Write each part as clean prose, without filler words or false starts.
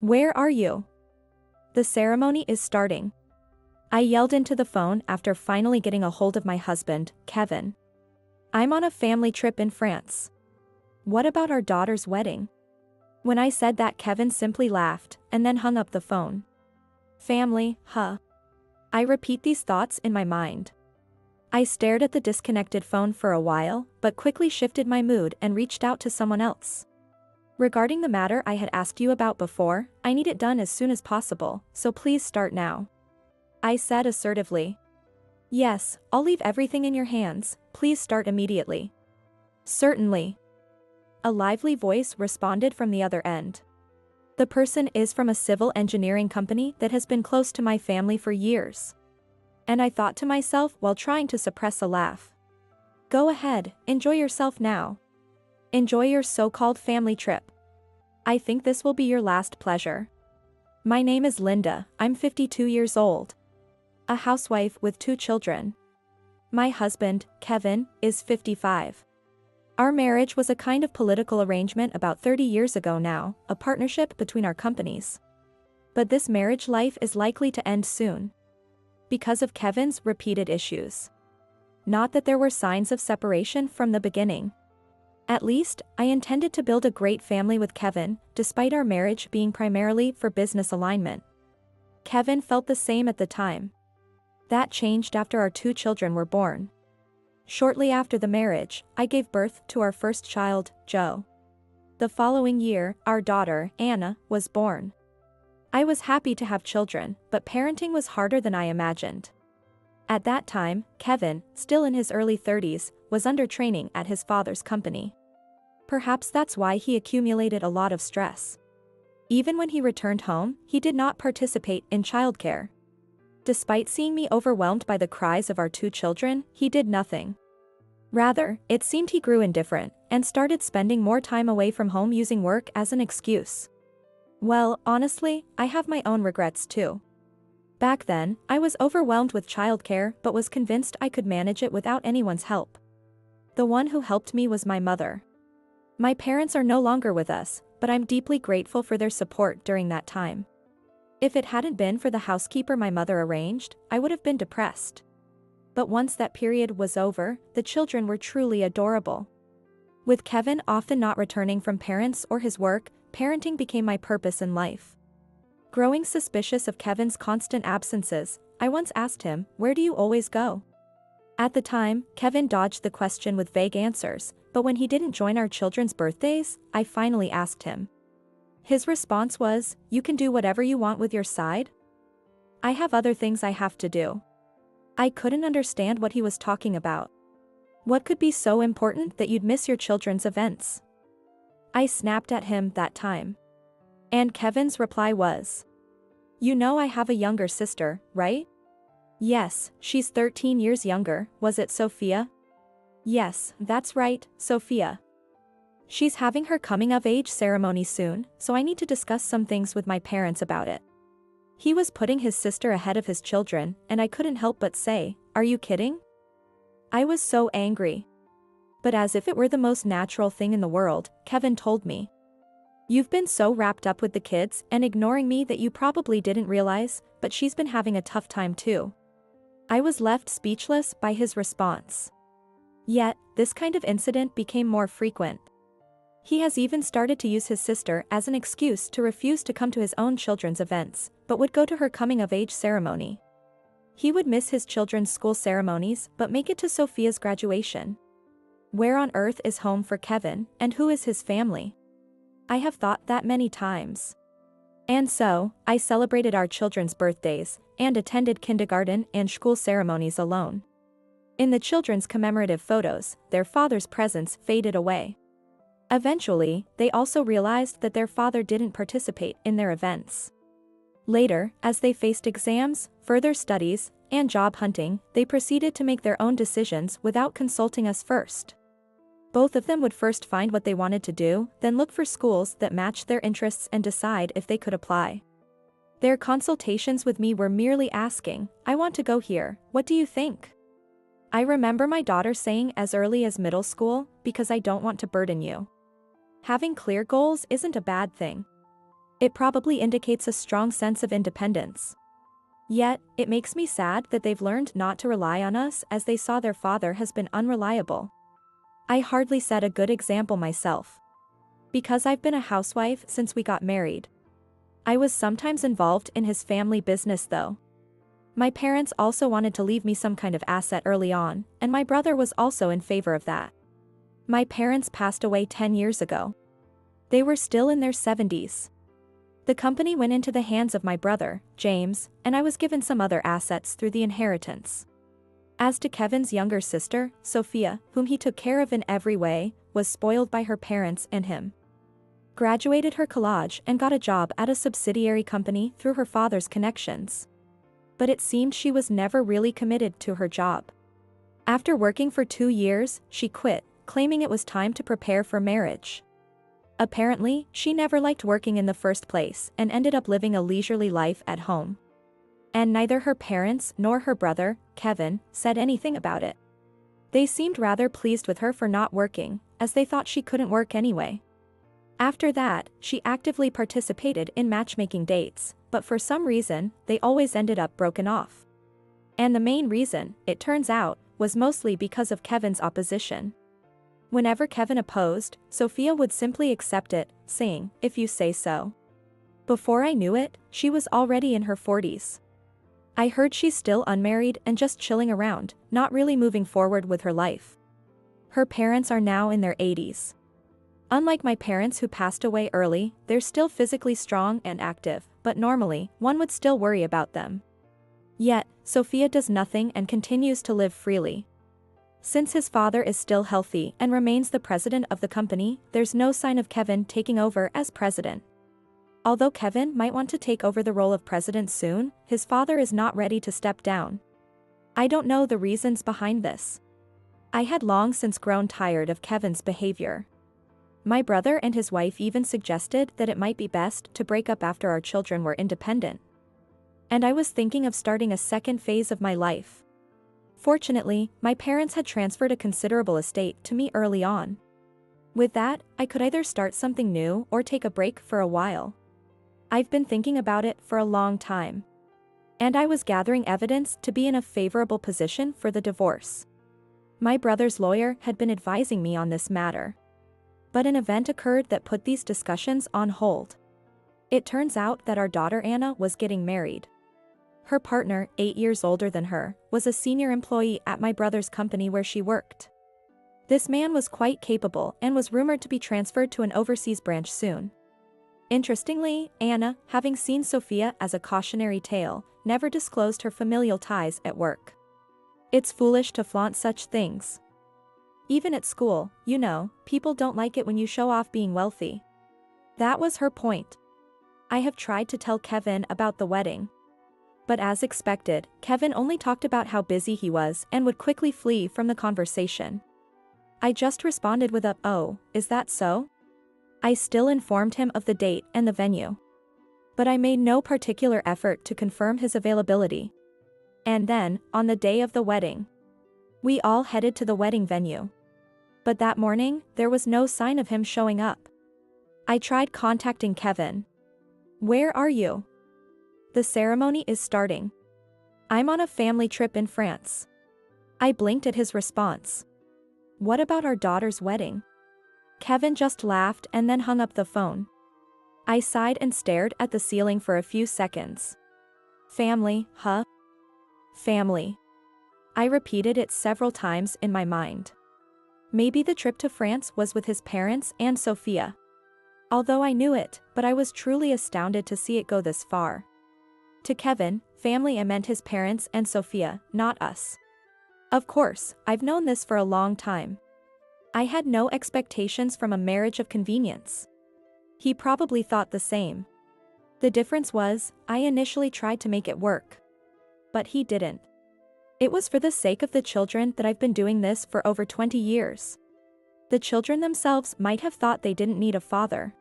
Where are you? The ceremony is starting. I yelled into the phone after finally getting a hold of my husband, Kevin. I'm on a family trip in France. What about our daughter's wedding? When I said that, Kevin simply laughed and then hung up the phone. Family, huh? I repeat these thoughts in my mind. I stared at the disconnected phone for a while, but quickly shifted my mood and reached out to someone else. Regarding the matter I had asked you about before, I need it done as soon as possible, so please start now. I said assertively. Yes, I'll leave everything in your hands, please start immediately. Certainly. A lively voice responded from the other end. The person is from a civil engineering company that has been close to my family for years. And I thought to myself while trying to suppress a laugh. Go ahead, enjoy yourself now. Enjoy your so-called family trip. I think this will be your last pleasure. My name is Linda, I'm 52 years old. A housewife with 2 children. My husband, Kevin, is 55. Our marriage was a kind of political arrangement about 30 years ago now, a partnership between our companies. But this marriage life is likely to end soon. Because of Kevin's repeated issues. Not that there were signs of separation from the beginning. At least, I intended to build a great family with Kevin, despite our marriage being primarily for business alignment. Kevin felt the same at the time. That changed after our 2 children were born. Shortly after the marriage, I gave birth to our first child, Joe. The following year, our daughter, Anna, was born. I was happy to have children, but parenting was harder than I imagined. At that time, Kevin, still in his early 30s, was under training at his father's company. Perhaps that's why he accumulated a lot of stress. Even when he returned home, he did not participate in childcare. Despite seeing me overwhelmed by the cries of our 2 children, he did nothing. Rather, it seemed he grew indifferent and started spending more time away from home using work as an excuse. Well, honestly, I have my own regrets too. Back then, I was overwhelmed with childcare but was convinced I could manage it without anyone's help. The one who helped me was my mother. My parents are no longer with us, but I'm deeply grateful for their support during that time. If it hadn't been for the housekeeper my mother arranged, I would have been depressed. But once that period was over, the children were truly adorable. With Kevin often not returning from parents or his work, parenting became my purpose in life. Growing suspicious of Kevin's constant absences, I once asked him, "Where do you always go?" At the time, Kevin dodged the question with vague answers, but when he didn't join our children's birthdays, I finally asked him. His response was, "You can do whatever you want with your side? I have other things I have to do." I couldn't understand what he was talking about. What could be so important that you'd miss your children's events? I snapped at him that time. And Kevin's reply was, "You know I have a younger sister, right?" "Yes, she's 13 years younger, was it Sophia?" "Yes, that's right, Sophia. She's having her coming-of-age ceremony soon, so I need to discuss some things with my parents about it." He was putting his sister ahead of his children, and I couldn't help but say, "Are you kidding?" I was so angry. But as if it were the most natural thing in the world, Kevin told me, "You've been so wrapped up with the kids and ignoring me that you probably didn't realize, but she's been having a tough time too." I was left speechless by his response. Yet, this kind of incident became more frequent. He has even started to use his sister as an excuse to refuse to come to his own children's events, but would go to her coming-of-age ceremony. He would miss his children's school ceremonies but make it to Sophia's graduation. Where on earth is home for Kevin, and who is his family? I have thought that many times. And so, I celebrated our children's birthdays, and attended kindergarten and school ceremonies alone. In the children's commemorative photos, their father's presence faded away. Eventually, they also realized that their father didn't participate in their events. Later, as they faced exams, further studies, and job hunting, they proceeded to make their own decisions without consulting us first. Both of them would first find what they wanted to do, then look for schools that matched their interests and decide if they could apply. Their consultations with me were merely asking, "I want to go here, what do you think?" I remember my daughter saying as early as middle school, "Because I don't want to burden you." Having clear goals isn't a bad thing. It probably indicates a strong sense of independence. Yet, it makes me sad that they've learned not to rely on us as they saw their father has been unreliable. I hardly set a good example myself. Because I've been a housewife since we got married. I was sometimes involved in his family business though. My parents also wanted to leave me some kind of asset early on, and my brother was also in favor of that. My parents passed away 10 years ago. They were still in their 70s. The company went into the hands of my brother, James, and I was given some other assets through the inheritance. As to Kevin's younger sister, Sophia, whom he took care of in every way, was spoiled by her parents and him. Graduated her college and got a job at a subsidiary company through her father's connections. But it seemed she was never really committed to her job. After working for 2 years, she quit, claiming it was time to prepare for marriage. Apparently, she never liked working in the first place and ended up living a leisurely life at home. And neither her parents nor her brother, Kevin, said anything about it. They seemed rather pleased with her for not working, as they thought she couldn't work anyway. After that, she actively participated in matchmaking dates, but for some reason, they always ended up broken off. And the main reason, it turns out, was mostly because of Kevin's opposition. Whenever Kevin opposed, Sophia would simply accept it, saying, "If you say so." Before I knew it, she was already in her 40s. I heard she's still unmarried and just chilling around, not really moving forward with her life. Her parents are now in their 80s. Unlike my parents who passed away early, they're still physically strong and active, but normally, one would still worry about them. Yet, Sophia does nothing and continues to live freely. Since his father is still healthy and remains the president of the company, there's no sign of Kevin taking over as president. Although Kevin might want to take over the role of president soon, his father is not ready to step down. I don't know the reasons behind this. I had long since grown tired of Kevin's behavior. My brother and his wife even suggested that it might be best to break up after our children were independent. And I was thinking of starting a second phase of my life. Fortunately, my parents had transferred a considerable estate to me early on. With that, I could either start something new or take a break for a while. I've been thinking about it for a long time. And I was gathering evidence to be in a favorable position for the divorce. My brother's lawyer had been advising me on this matter. But an event occurred that put these discussions on hold. It turns out that our daughter Anna was getting married. Her partner, 8 years older than her, was a senior employee at my brother's company where she worked. This man was quite capable and was rumored to be transferred to an overseas branch soon. Interestingly, Anna, having seen Sophia as a cautionary tale, never disclosed her familial ties at work. It's foolish to flaunt such things. Even at school, you know, people don't like it when you show off being wealthy. That was her point. I have tried to tell Kevin about the wedding. But as expected, Kevin only talked about how busy he was and would quickly flee from the conversation. I just responded with a, "Oh, is that so?" I still informed him of the date and the venue. But I made no particular effort to confirm his availability. And then, on the day of the wedding, we all headed to the wedding venue. But that morning, there was no sign of him showing up. I tried contacting Kevin. "Where are you? The ceremony is starting. I'm on a family trip in France." I blinked at his response. "What about our daughter's wedding?" Kevin just laughed and then hung up the phone. I sighed and stared at the ceiling for a few seconds. "Family, huh? Family." I repeated it several times in my mind. Maybe the trip to France was with his parents and Sophia. Although I knew it, but I was truly astounded to see it go this far. To Kevin, family meant his parents and Sophia, not us. Of course, I've known this for a long time. I had no expectations from a marriage of convenience. He probably thought the same. The difference was, I initially tried to make it work. But he didn't. It was for the sake of the children that I've been doing this for over 20 years. The children themselves might have thought they didn't need a father.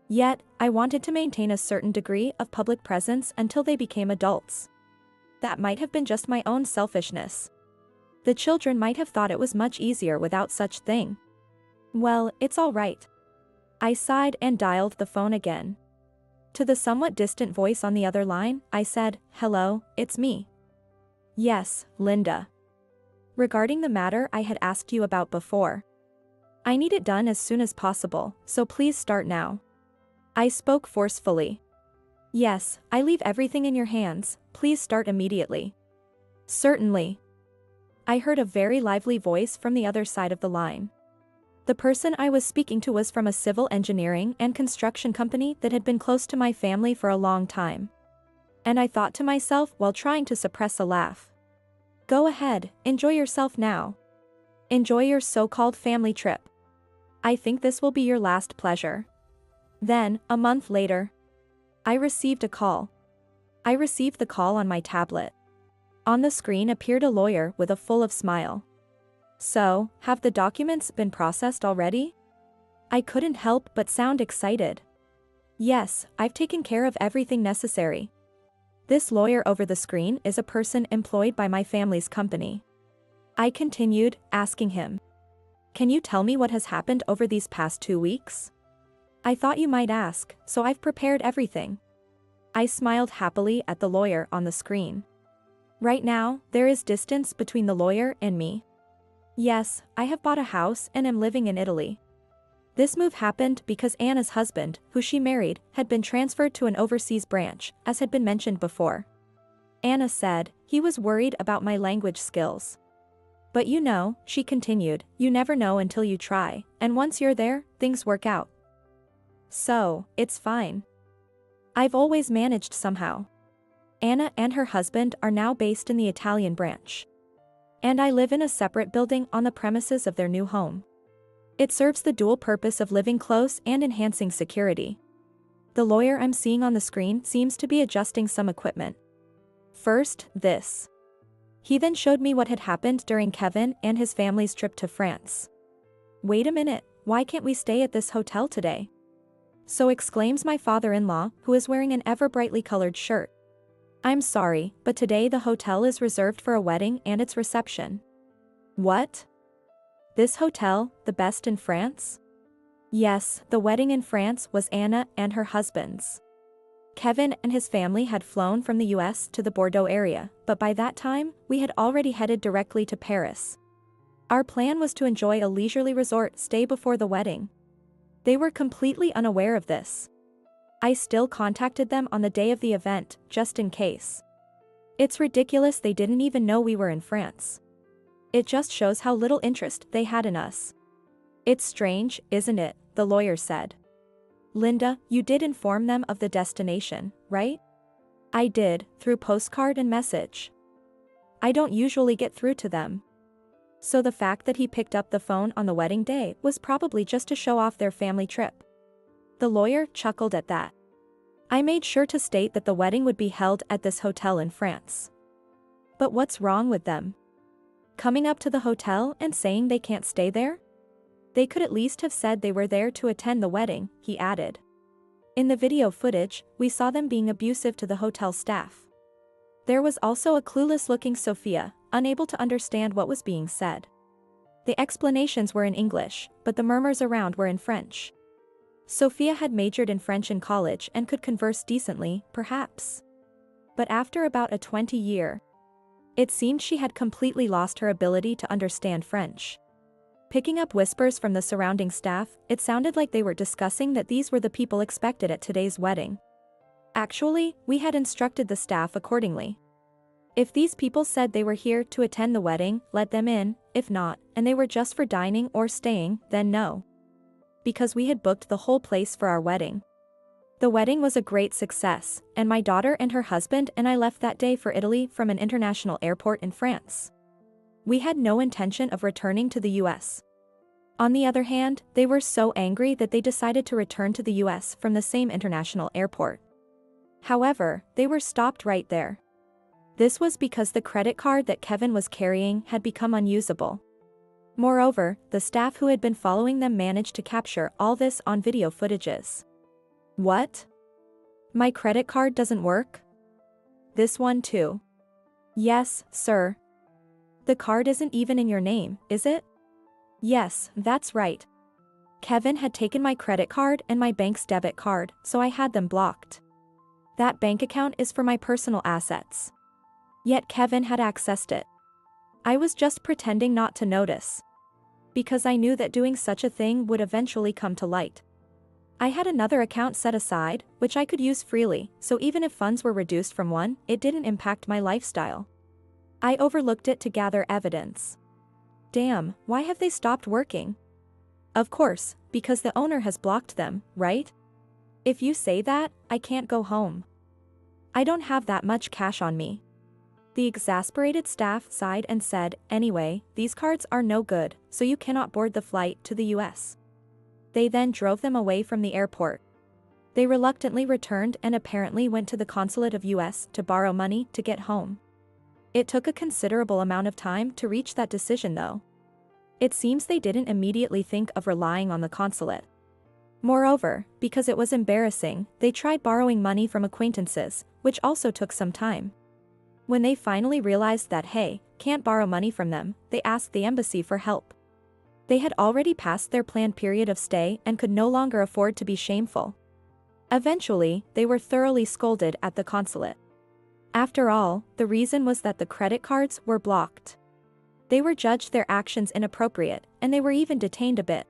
Yet, I wanted to maintain a certain degree of public presence until they became adults. That might have been just my own selfishness. The children might have thought it was much easier without such thing. Well, it's all right. I sighed and dialed the phone again. To the somewhat distant voice on the other line, I said, "Hello, it's me." "Yes, Linda. Regarding the matter I had asked you about before. I need it done as soon as possible, so please start now." I spoke forcefully. "Yes, I leave everything in your hands, please start immediately." "Certainly." I heard a very lively voice from the other side of the line. The person I was speaking to was from a civil engineering and construction company that had been close to my family for a long time. And I thought to myself while trying to suppress a laugh. Go ahead, enjoy yourself now. Enjoy your so-called family trip. I think this will be your last pleasure. Then, a month later, I received a call. I received the call on my tablet. On the screen appeared a lawyer with a full of smile. "So, have the documents been processed already?" I couldn't help but sound excited. "Yes, I've taken care of everything necessary." This lawyer over the screen is a person employed by my family's company. I continued, asking him, "Can you tell me what has happened over these past 2 weeks? I thought you might ask, so I've prepared everything." I smiled happily at the lawyer on the screen. Right now, there is distance between the lawyer and me. Yes, I have bought a house and am living in Italy. This move happened because Anna's husband, who she married, had been transferred to an overseas branch, as had been mentioned before. Anna said, he was worried about my language skills. "But you know," she continued, "you never know until you try, and once you're there, things work out. So, it's fine. I've always managed somehow." Anna and her husband are now based in the Italian branch. And I live in a separate building on the premises of their new home. It serves the dual purpose of living close and enhancing security. The lawyer I'm seeing on the screen seems to be adjusting some equipment. First, this. He then showed me what had happened during Kevin and his family's trip to France. "Wait a minute, why can't we stay at this hotel today?" So exclaims my father-in-law, who is wearing an ever-brightly colored shirt. "I'm sorry, but today the hotel is reserved for a wedding and its reception." "What? This hotel, the best in France?" Yes, the wedding in France was Anna and her husband's. Kevin and his family had flown from the US to the Bordeaux area, but by that time, we had already headed directly to Paris. Our plan was to enjoy a leisurely resort stay before the wedding. They were completely unaware of this. I still contacted them on the day of the event, just in case. It's ridiculous they didn't even know we were in France. It just shows how little interest they had in us. "It's strange, isn't it?" the lawyer said. "Linda, you did inform them of the destination, right?" "I did, through postcard and message. I don't usually get through to them." So the fact that he picked up the phone on the wedding day was probably just to show off their family trip. The lawyer chuckled at that. I made sure to state that the wedding would be held at this hotel in France. But what's wrong with them? Coming up to the hotel and saying they can't stay there? They could at least have said they were there to attend the wedding, he added. In the video footage, we saw them being abusive to the hotel staff. There was also a clueless-looking Sophia, unable to understand what was being said. The explanations were in English, but the murmurs around were in French. Sophia had majored in French in college and could converse decently, perhaps. But after about a 20-year, it seemed she had completely lost her ability to understand French. Picking up whispers from the surrounding staff, it sounded like they were discussing that these were the people expected at today's wedding. Actually, we had instructed the staff accordingly. If these people said they were here to attend the wedding, let them in, if not, and they were just for dining or staying, then no. Because we had booked the whole place for our wedding. The wedding was a great success, and my daughter and her husband and I left that day for Italy from an international airport in France. We had no intention of returning to the US. On the other hand, they were so angry that they decided to return to the US from the same international airport. However, they were stopped right there. This was because the credit card that Kevin was carrying had become unusable. Moreover, the staff who had been following them managed to capture all this on video footages. "What? My credit card doesn't work? This one too?" "Yes, sir. The card isn't even in your name, is it?" "Yes, that's right. Kevin had taken my credit card and my bank's debit card, so I had them blocked." That bank account is for my personal assets. Yet Kevin had accessed it. I was just pretending not to notice. Because I knew that doing such a thing would eventually come to light. I had another account set aside, which I could use freely, so even if funds were reduced from one, it didn't impact my lifestyle. I overlooked it to gather evidence. Damn, why have they stopped working? Of course, because the owner has blocked them, right? If you say that, I can't go home. I don't have that much cash on me. The exasperated staff sighed and said, anyway, these cards are no good, so you cannot board the flight to the US. They then drove them away from the airport. They reluctantly returned and apparently went to the consulate of US to borrow money to get home. It took a considerable amount of time to reach that decision though. It seems they didn't immediately think of relying on the consulate. Moreover, because it was embarrassing, they tried borrowing money from acquaintances, which also took some time. When they finally realized that hey, can't borrow money from them, they asked the embassy for help. They had already passed their planned period of stay and could no longer afford to be shameful. Eventually, they were thoroughly scolded at the consulate. After all, the reason was that the credit cards were blocked. They were judged their actions inappropriate, and they were even detained a bit.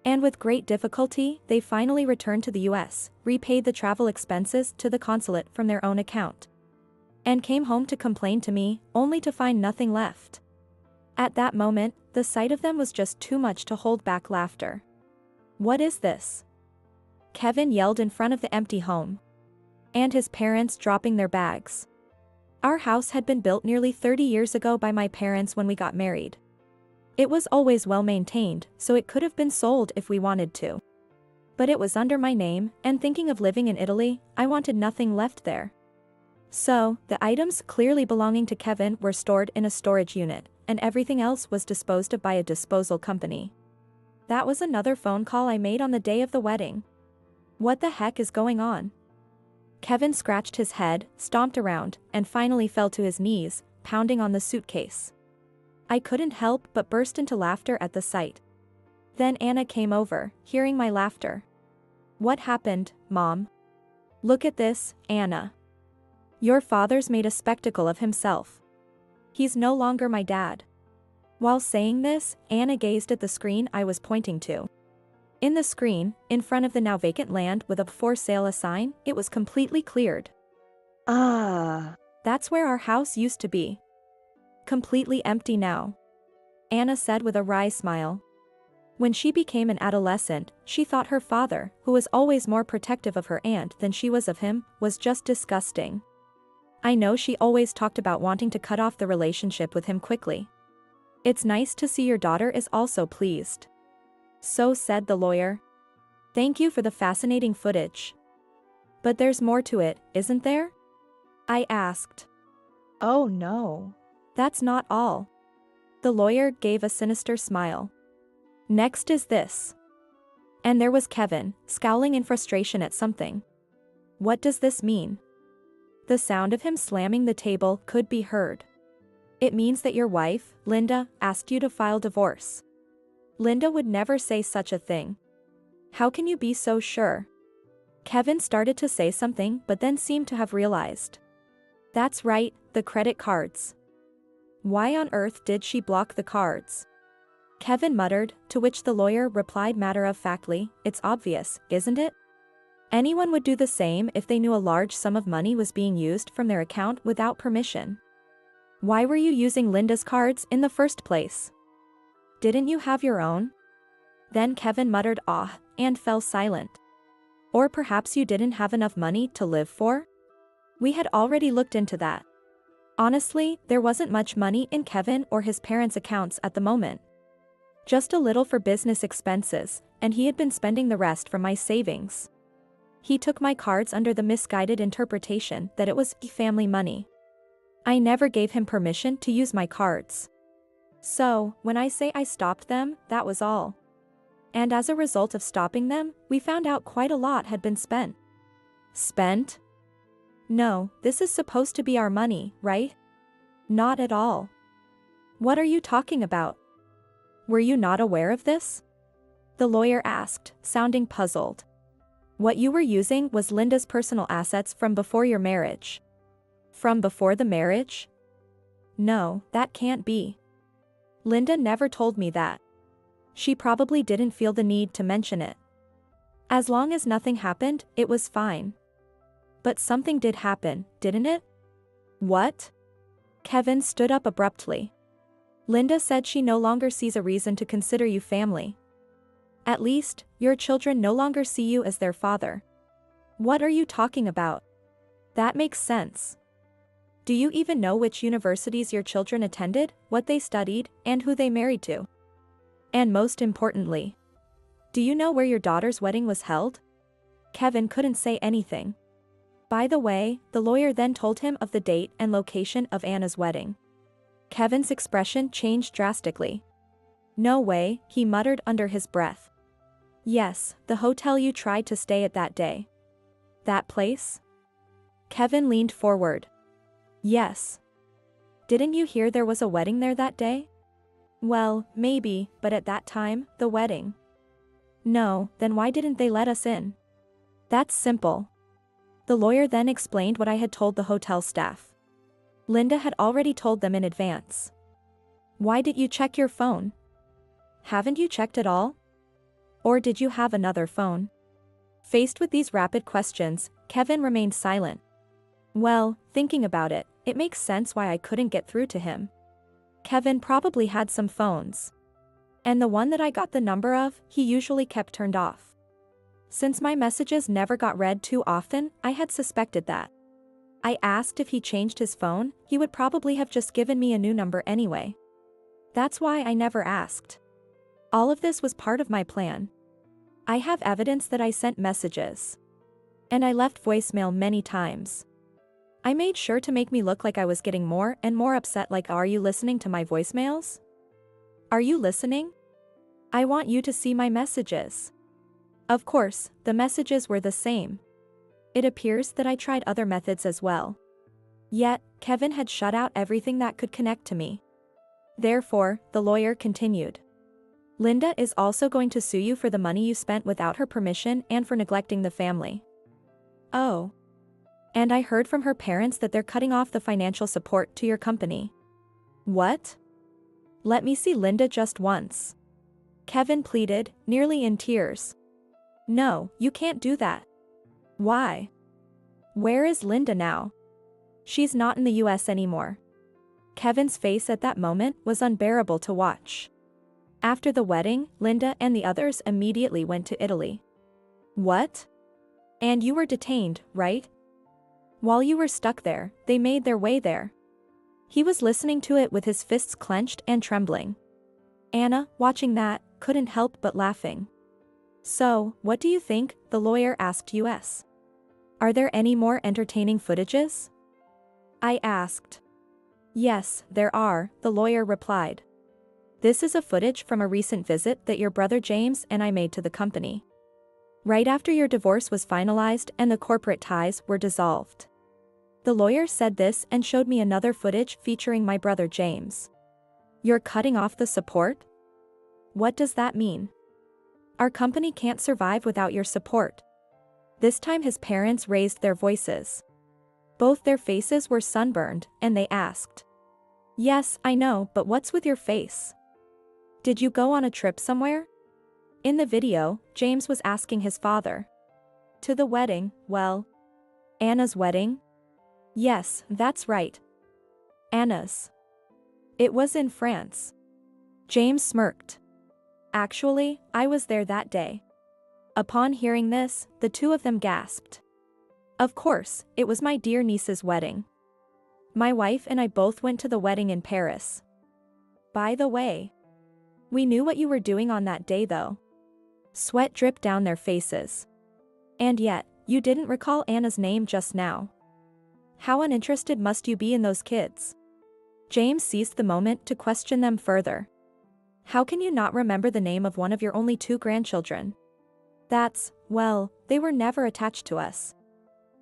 And with great difficulty, they finally returned to the US, repaid the travel expenses to the consulate from their own account, and came home to complain to me, only to find nothing left. At that moment, the sight of them was just too much to hold back laughter. What is this? Kevin yelled in front of the empty home. And his parents dropping their bags. Our house had been built nearly 30 years ago by my parents when we got married. It was always well maintained, so it could have been sold if we wanted to. But it was under my name, and thinking of living in Italy, I wanted nothing left there. So, the items clearly belonging to Kevin were stored in a storage unit, and everything else was disposed of by a disposal company. That was another phone call I made on the day of the wedding. What the heck is going on? Kevin scratched his head, stomped around, and finally fell to his knees, pounding on the suitcase. I couldn't help but burst into laughter at the sight. Then Anna came over, hearing my laughter. What happened, Mom? Look at this, Anna. Your father's made a spectacle of himself. He's no longer my dad. While saying this, Anna gazed at the screen I was pointing to. In the screen, in front of the now vacant land with a for sale sign, it was completely cleared. Ah, that's where our house used to be. Completely empty now. Anna said with a wry smile. When she became an adolescent, she thought her father, who was always more protective of her aunt than she was of him, was just disgusting. I know she always talked about wanting to cut off the relationship with him quickly. It's nice to see your daughter is also pleased. So said the lawyer. Thank you for the fascinating footage. But there's more to it, isn't there? I asked. Oh no. That's not all. The lawyer gave a sinister smile. Next is this. And there was Kevin, scowling in frustration at something. What does this mean? The sound of him slamming the table could be heard. It means that your wife, Linda, asked you to file divorce. Linda would never say such a thing. How can you be so sure? Kevin started to say something but then seemed to have realized. That's right, the credit cards. Why on earth did she block the cards? Kevin muttered, to which the lawyer replied matter-of-factly, it's obvious, isn't it? Anyone would do the same if they knew a large sum of money was being used from their account without permission. Why were you using Linda's cards in the first place? Didn't you have your own? Then Kevin muttered ah, and fell silent. Or perhaps you didn't have enough money to live for? We had already looked into that. Honestly, there wasn't much money in Kevin or his parents' accounts at the moment. Just a little for business expenses, and he had been spending the rest from my savings. He took my cards under the misguided interpretation that it was family money. I never gave him permission to use my cards. So, when I say I stopped them, that was all. And as a result of stopping them, we found out quite a lot had been spent. Spent? No, this is supposed to be our money, right? Not at all. What are you talking about? Were you not aware of this? The lawyer asked, sounding puzzled. What you were using was Linda's personal assets from before your marriage. From before the marriage? No, that can't be. Linda never told me that. She probably didn't feel the need to mention it. As long as nothing happened, it was fine. But something did happen, didn't it? What? Kevin stood up abruptly. Linda said she no longer sees a reason to consider you family. At least, your children no longer see you as their father. What are you talking about? That makes sense. Do you even know which universities your children attended, what they studied, and who they married to? And most importantly, do you know where your daughter's wedding was held? Kevin couldn't say anything. By the way, the lawyer then told him of the date and location of Anna's wedding. Kevin's expression changed drastically. No way, he muttered under his breath. Yes, the hotel you tried to stay at that day. That place? Kevin leaned forward. Yes. Didn't you hear there was a wedding there that day? Well, maybe, but at that time, the wedding. No, then why didn't they let us in? That's simple. The lawyer then explained what I had told the hotel staff. Linda had already told them in advance. Why did you check your phone? Haven't you checked at all? Or did you have another phone? Faced with these rapid questions, Kevin remained silent. Well, thinking about it, it makes sense why I couldn't get through to him. Kevin probably had some phones. And the one that I got the number of, he usually kept turned off. Since my messages never got read too often, I had suspected that. I asked if he changed his phone, he would probably have just given me a new number anyway. That's why I never asked. All of this was part of my plan. I have evidence that I sent messages. And I left voicemail many times. I made sure to make me look like I was getting more and more upset, like, are you listening to my voicemails? Are you listening? I want you to see my messages. Of course, the messages were the same. It appears that I tried other methods as well. Yet, Kevin had shut out everything that could connect to me. Therefore, the lawyer continued. Linda is also going to sue you for the money you spent without her permission and for neglecting the family. Oh. And I heard from her parents that they're cutting off the financial support to your company. What? Let me see Linda just once. Kevin pleaded, nearly in tears. No, you can't do that. Why? Where is Linda now? She's not in the US anymore. Kevin's face at that moment was unbearable to watch. After the wedding, Linda and the others immediately went to Italy. What? And you were detained, right? While you were stuck there, they made their way there. He was listening to it with his fists clenched and trembling. Anna, watching that, couldn't help but laughing. So, what do you think? The lawyer asked us. Are there any more entertaining footages? I asked. Yes, there are, the lawyer replied. This is a footage from a recent visit that your brother James and I made to the company. Right after your divorce was finalized and the corporate ties were dissolved. The lawyer said this and showed me another footage featuring my brother James. You're cutting off the support? What does that mean? Our company can't survive without your support. This time his parents raised their voices. Both their faces were sunburned, and they asked. Yes, I know, but what's with your face? Did you go on a trip somewhere? In the video, James was asking his father. To the wedding, well. Anna's wedding? Yes, that's right. Anna's. It was in France. James smirked. Actually, I was there that day. Upon hearing this, the two of them gasped. Of course, it was my dear niece's wedding. My wife and I both went to the wedding in Paris. By the way, we knew what you were doing on that day though. Sweat dripped down their faces. And yet, you didn't recall Anna's name just now. How uninterested must you be in those kids? James seized the moment to question them further. How can you not remember the name of one of your only 2 grandchildren? That's, well, they were never attached to us.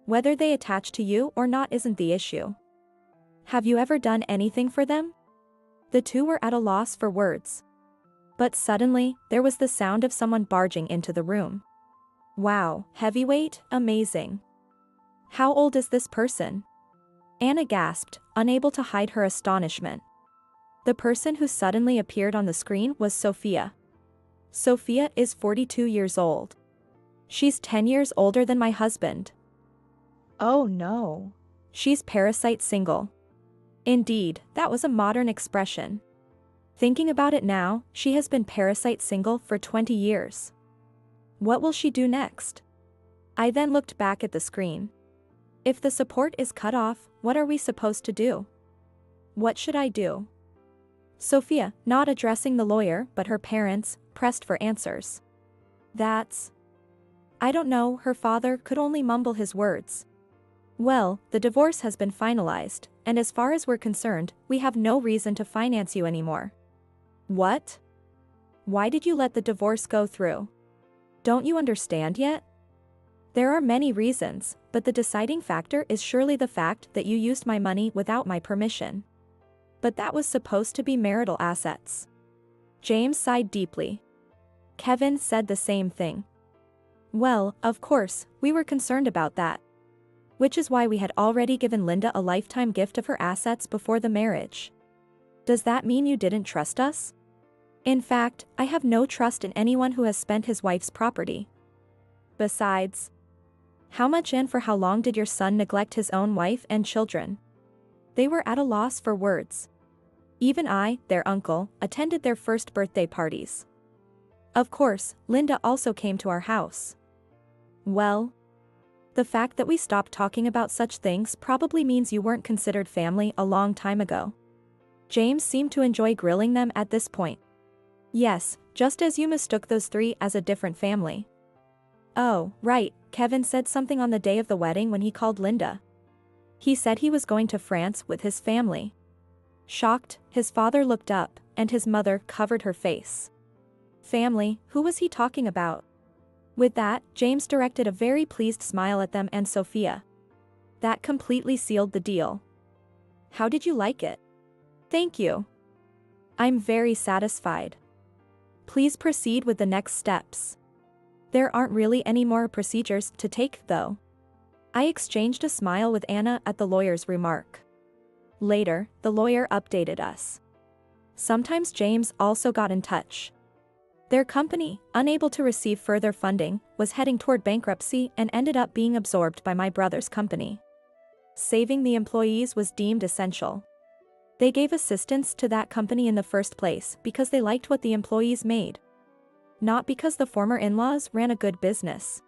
Whether they attach to you or not isn't the issue. Have you ever done anything for them? The two were at a loss for words. But suddenly, there was the sound of someone barging into the room. Wow, heavyweight, amazing. How old is this person? Anna gasped, unable to hide her astonishment. The person who suddenly appeared on the screen was Sophia. Sophia is 42 years old. She's 10 years older than my husband. Oh no. She's parasite single. Indeed, that was a modern expression. Thinking about it now, she has been parasite single for 20 years. What will she do next? I then looked back at the screen. If the support is cut off, what are we supposed to do? What should I do? Sophia, not addressing the lawyer but her parents, pressed for answers. I don't know, her father could only mumble his words. Well, the divorce has been finalized, and as far as we're concerned, we have no reason to finance you anymore. What? Why did you let the divorce go through? Don't you understand yet? There are many reasons, but the deciding factor is surely the fact that you used my money without my permission. But that was supposed to be marital assets. James sighed deeply. Kevin said the same thing. Well, of course, we were concerned about that. Which is why we had already given Linda a lifetime gift of her assets before the marriage. Does that mean you didn't trust us? In fact, I have no trust in anyone who has spent his wife's property. Besides, how much and for how long did your son neglect his own wife and children? They were at a loss for words. Even I, their uncle, attended their first birthday parties. Of course, Linda also came to our house. Well, the fact that we stopped talking about such things probably means you weren't considered family a long time ago. James seemed to enjoy grilling them at this point. Yes, just as you mistook those three as a different family. Oh, right, Kevin said something on the day of the wedding when he called Linda. He said he was going to France with his family. Shocked, his father looked up, and his mother covered her face. Family, who was he talking about? With that, James directed a very pleased smile at them and Sophia. That completely sealed the deal. How did you like it? Thank you. I'm very satisfied. Please proceed with the next steps. There aren't really any more procedures to take, though. I exchanged a smile with Anna at the lawyer's remark. Later, the lawyer updated us. Sometimes James also got in touch. Their company, unable to receive further funding, was heading toward bankruptcy and ended up being absorbed by my brother's company. Saving the employees was deemed essential. They gave assistance to that company in the first place because they liked what the employees made. Not because the former in-laws ran a good business.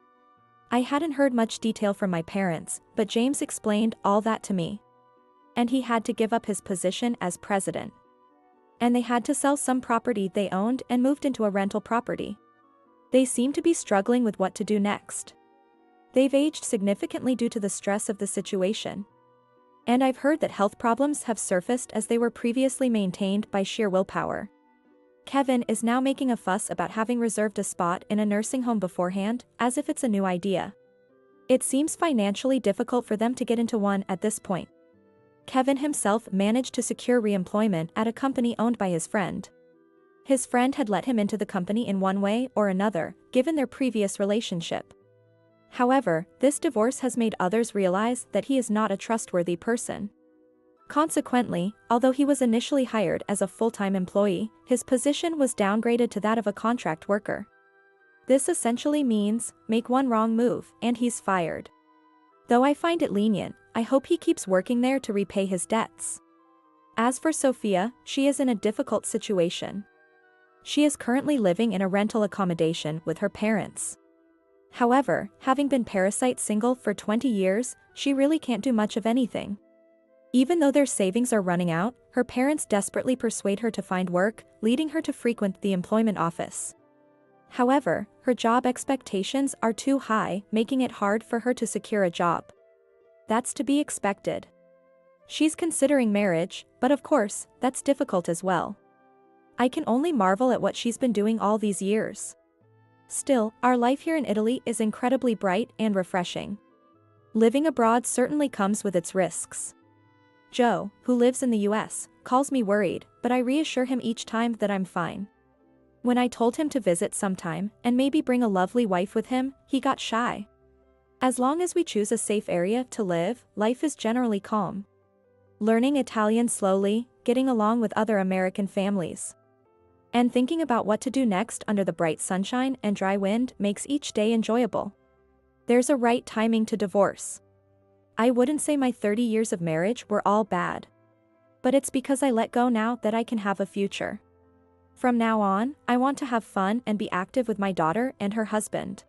I hadn't heard much detail from my parents, but James explained all that to me. And he had to give up his position as president. And they had to sell some property they owned and moved into a rental property. They seem to be struggling with what to do next. They've aged significantly due to the stress of the situation. And I've heard that health problems have surfaced as they were previously maintained by sheer willpower. Kevin is now making a fuss about having reserved a spot in a nursing home beforehand, as if it's a new idea. It seems financially difficult for them to get into one at this point. Kevin himself managed to secure re-employment at a company owned by his friend. His friend had let him into the company in one way or another, given their previous relationship. However, this divorce has made others realize that he is not a trustworthy person. Consequently, although he was initially hired as a full-time employee, his position was downgraded to that of a contract worker. This essentially means, make one wrong move, and he's fired. Though I find it lenient, I hope he keeps working there to repay his debts. As for Sophia, she is in a difficult situation. She is currently living in a rental accommodation with her parents. However, having been parasite single for 20 years, she really can't do much of anything. Even though their savings are running out, her parents desperately persuade her to find work, leading her to frequent the employment office. However, her job expectations are too high, making it hard for her to secure a job. That's to be expected. She's considering marriage, but of course, that's difficult as well. I can only marvel at what she's been doing all these years. Still, our life here in Italy is incredibly bright and refreshing. Living abroad certainly comes with its risks. Joe, who lives in the US, calls me worried, but I reassure him each time that I'm fine. When I told him to visit sometime and maybe bring a lovely wife with him, he got shy. As long as we choose a safe area to live, life is generally calm. Learning Italian slowly, getting along with other American families, and thinking about what to do next under the bright sunshine and dry wind makes each day enjoyable. There's a right timing to divorce. I wouldn't say my 30 years of marriage were all bad. But it's because I let go now that I can have a future. From now on, I want to have fun and be active with my daughter and her husband.